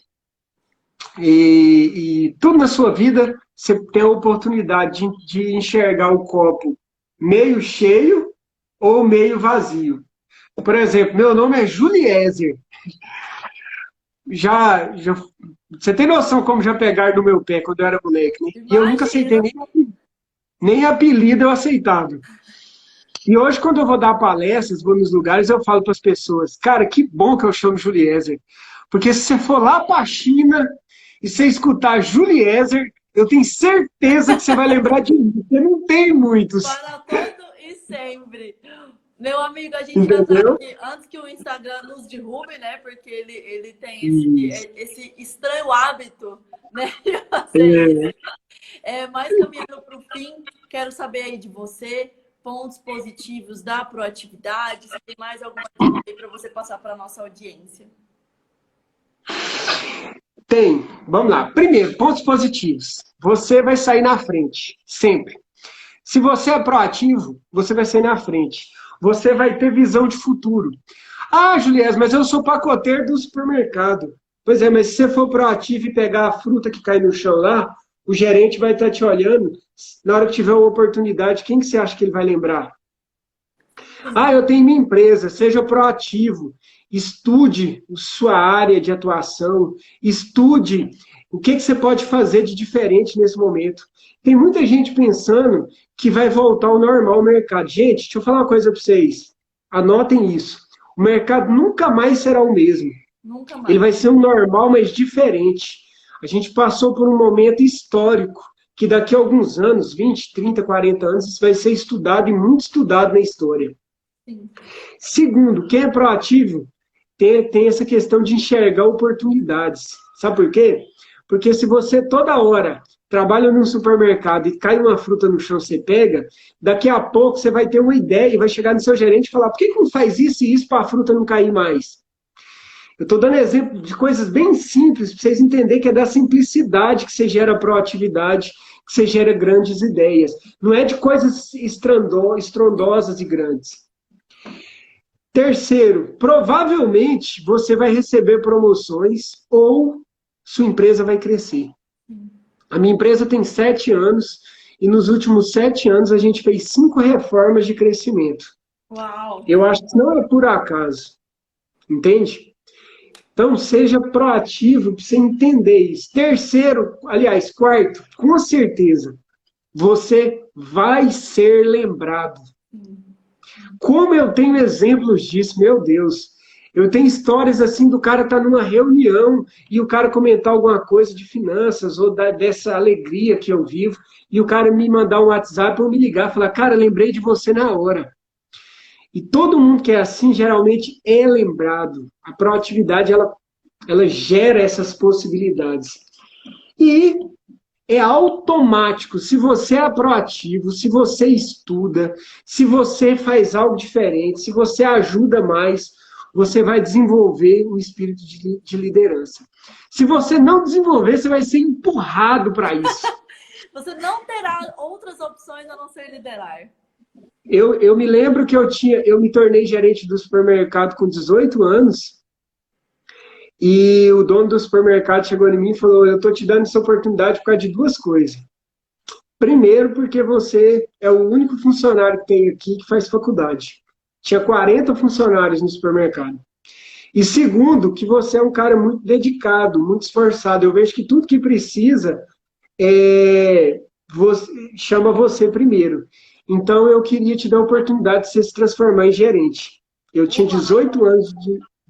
A: e tudo na sua vida, você tem a oportunidade de enxergar o copo meio cheio ou meio vazio. Por exemplo, meu nome é Juliezer. Você tem noção como já pegaram no meu pé quando eu era moleque, né? E eu nunca aceitei nem apelido eu aceitava. E hoje, quando eu vou dar palestras, vou nos lugares, eu falo para as pessoas, cara, que bom que eu chamo Juliezer. Porque se você for lá para a China e você escutar Juliezer, eu tenho certeza que você vai lembrar de mim. Porque não tem muitos.
B: Para todo e sempre. Meu amigo, a gente já tá aqui, antes que o Instagram nos derrube, né? Porque ele tem esse estranho hábito, né? De fazer isso. Mas caminhando para o fim, quero saber aí de você, pontos positivos da proatividade, se tem mais alguma coisa aí para você passar para a nossa audiência.
A: Tem. Vamos lá. Primeiro, pontos positivos. Você vai sair na frente, sempre. Se você é proativo, você vai sair na frente. Você vai ter visão de futuro. Ah, Juliés, mas eu sou pacoteiro do supermercado. Pois é, mas se você for proativo e pegar a fruta que cai no chão lá, o gerente vai estar te olhando. Na hora que tiver uma oportunidade, quem que você acha que ele vai lembrar? Ah,
B: Sim,
A: eu tenho minha empresa, seja proativo, estude sua área de atuação, estude o que você pode fazer de diferente nesse momento. Tem muita gente pensando que vai voltar ao normal o mercado. Gente, deixa eu falar uma coisa para vocês. Anotem isso. O mercado nunca mais será o mesmo.
B: nunca
A: Ele
B: mais.
A: vai ser um normal, mas diferente. A gente passou por um momento histórico que daqui a alguns anos, 20, 30, 40 anos, isso vai ser estudado e muito estudado na história.
B: Sim.
A: Segundo, quem é proativo tem essa questão de enxergar oportunidades. Sabe por quê? Porque se você toda hora trabalha num supermercado e cai uma fruta no chão, você pega, daqui a pouco você vai ter uma ideia e vai chegar no seu gerente e falar: por que não faz isso e isso para a fruta não cair mais? Eu estou dando exemplo de coisas bem simples para vocês entenderem que é da simplicidade que você gera proatividade, que você gera grandes ideias. Não é de coisas estrondosas e grandes. Terceiro, provavelmente você vai receber promoções ou sua empresa vai crescer. A minha empresa tem 7 anos e nos últimos 7 anos a gente fez 5 reformas de crescimento.
B: Uau!
A: Eu acho que não é por acaso, entende? Então, seja proativo para você entender isso. Terceiro, aliás, quarto, com certeza, você vai ser lembrado. Como eu tenho exemplos disso, meu Deus. Eu tenho histórias assim do cara estar numa reunião e o cara comentar alguma coisa de finanças ou dessa alegria que eu vivo e o cara me mandar um WhatsApp ou me ligar e falar: cara, lembrei de você na hora. E todo mundo que é assim geralmente é lembrado. A proatividade ela gera essas possibilidades. E é automático. Se você é proativo, se você estuda, se você faz algo diferente, se você ajuda mais, você vai desenvolver o espírito de liderança. Se você não desenvolver, você vai ser empurrado para isso.
B: Você não terá outras opções a não ser liderar.
A: Eu me lembro que eu me tornei gerente do supermercado com 18 anos e o dono do supermercado chegou em mim e falou: eu estou te dando essa oportunidade por causa de duas coisas. Primeiro, porque você é o único funcionário que tem aqui que faz faculdade. Tinha 40 funcionários no supermercado. E segundo, que você é um cara muito dedicado, muito esforçado. Eu vejo que tudo que precisa chama você primeiro. Então, eu queria te dar a oportunidade de você se transformar em gerente. Eu tinha 18 anos.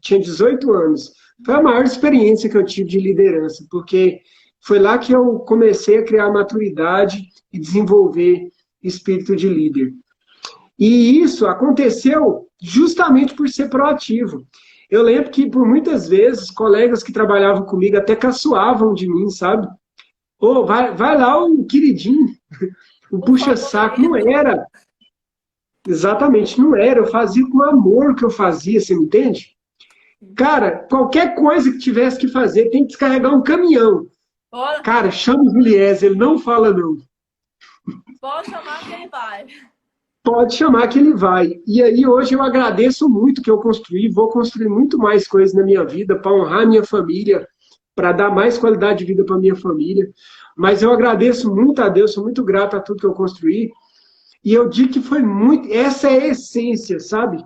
A: Tinha 18 anos. Foi a maior experiência que eu tive de liderança, porque foi lá que eu comecei a criar maturidade e desenvolver espírito de líder. E isso aconteceu justamente por ser proativo. Eu lembro que, por muitas vezes, colegas que trabalhavam comigo até caçoavam de mim, sabe? Ô, vai lá o queridinho, o
B: O
A: puxa-saco. Não
B: favorito.
A: era. Exatamente, não era. Eu fazia com amor que eu fazia, você me entende? Cara, qualquer coisa que tivesse que fazer, tem que descarregar um caminhão.
B: Bora,
A: Cara, chama o Juliés, ele não fala não.
B: pode chamar que ele vai.
A: Pode chamar que ele vai. E aí hoje eu agradeço muito que eu construí, vou construir muito mais coisas na minha vida para honrar minha família, para dar mais qualidade de vida para minha família. Mas eu agradeço muito a Deus, sou muito grato a tudo que eu construí. E eu digo que foi muito, essa é a essência, sabe?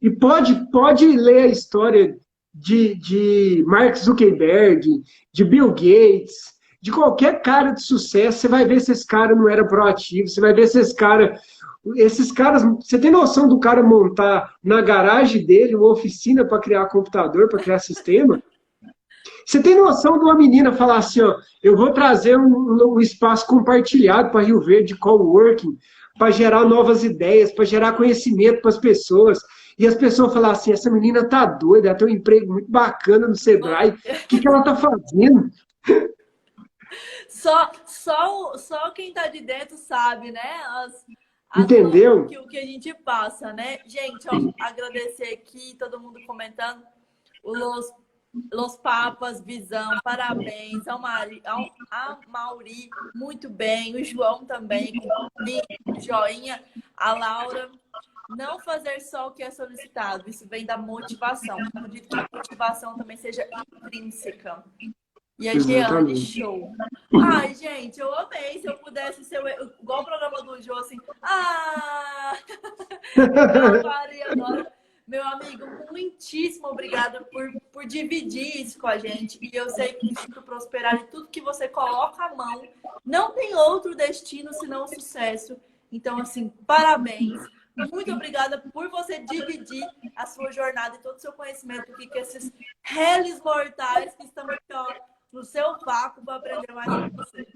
A: E pode ler a história de Mark Zuckerberg, de Bill Gates, de qualquer cara de sucesso, você vai ver se esse cara não era proativo, você vai ver se esses caras, você tem noção do cara montar na garagem dele uma oficina para criar computador, para criar sistema? Você tem noção de uma menina falar assim, ó, eu vou trazer um espaço compartilhado para Rio Verde, coworking, para gerar novas ideias, para gerar conhecimento para as pessoas. E as pessoas falam assim, essa menina tá doida, ela tem um emprego muito bacana no Sebrae, o que ela tá fazendo?
B: Só quem tá de dentro sabe, né?
A: Entendeu?
B: O que a gente passa, né? Gente, ó, agradecer aqui, todo mundo comentando. O Los Papas, Visão, parabéns. A Mauri, muito bem. O João também, joinha. A Laura, não fazer só o que é solicitado. Isso vem da motivação. Eu acredito que a motivação também seja intrínseca. E a Jeane,
A: Exatamente.
B: show. Ai, gente, eu amei. Se eu pudesse ser igual o programa do Jô, assim. Ah! Eu faria agora. Meu amigo, muitíssimo obrigada por dividir isso com a gente. E eu sei que o Instituto Prosperar e tudo que você coloca à mão não tem outro destino senão o sucesso. Então, assim, parabéns. Muito obrigada por você dividir a sua jornada e todo o seu conhecimento aqui com esses réis mortais que estão aqui, ó, no seu vácuo para aprender mais com você.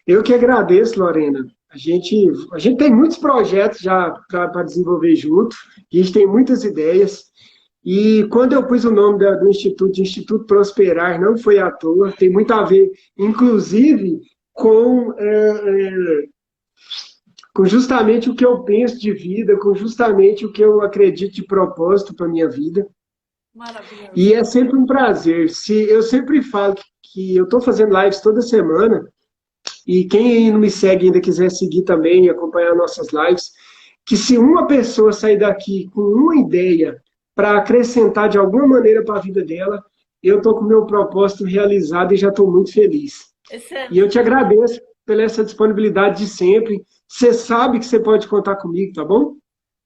A: Eu que agradeço, Lorena. A gente tem muitos projetos já para desenvolver junto, a gente tem muitas ideias. E quando eu pus o nome do Instituto de Instituto Prosperar, não foi à toa, tem muito a ver, inclusive, com, com justamente o que eu penso de vida, com justamente o que eu acredito de propósito para a minha vida.
B: Maravilhoso.
A: E é sempre um prazer. Eu sempre falo que eu estou fazendo lives toda semana, e quem não me segue ainda quiser seguir também e acompanhar nossas lives, que se uma pessoa sair daqui com uma ideia para acrescentar de alguma maneira para a vida dela, eu estou com o meu propósito realizado e já estou muito feliz. E eu
B: Excelente.
A: te agradeço pela essa disponibilidade de sempre. Você sabe que você pode contar comigo, tá bom?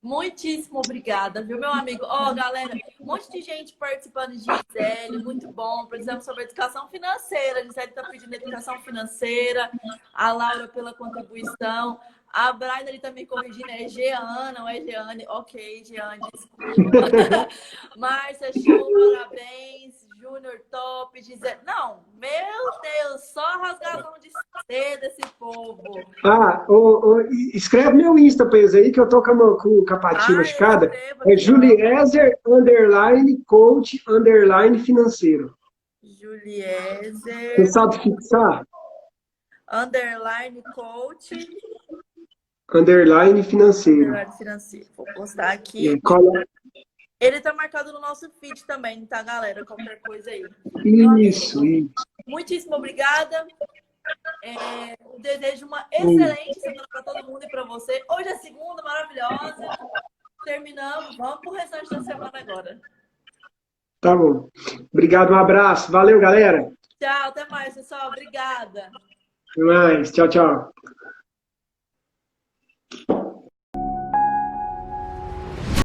B: Muitíssimo obrigada, viu, meu amigo? Ó, galera, um monte de gente participando. Gisele, muito bom. Precisamos sobre educação financeira. A Gisele está pedindo educação financeira. A Laura pela contribuição. A Braina ali tá me corrigindo. É Jeana, não é Jeane? Ok, Jeane, desculpa. Márcia, show, parabéns. Júnior, top. Gisele. Não, meu Deus, só rasgação de seda esse povo.
A: Ah, escreve meu Insta para eles aí, que eu tô com a patinha
B: Ah, eu
A: escada.
B: escrevo
A: É
B: aqui, ó.
A: Juliezer, underline, coach, underline, financeiro. Você
B: Juliezer,
A: sabe fixar?
B: underline coach,
A: Underline, financeiro.
B: underline financeiro. Vou postar
A: É,
B: aqui.
A: cola-
B: Ele tá marcado no nosso feed também, tá, galera? Qualquer coisa aí. Meu
A: Isso,
B: amigo,
A: isso.
B: muitíssimo obrigada. Eu desejo uma excelente semana para todo mundo e para você. Hoje é segunda, maravilhosa. Terminamos. Vamos pro restante da semana agora.
A: Tá bom. Obrigado, um abraço. Valeu, galera.
B: Tchau, até mais, pessoal. Obrigada.
A: Até mais. Tchau, tchau.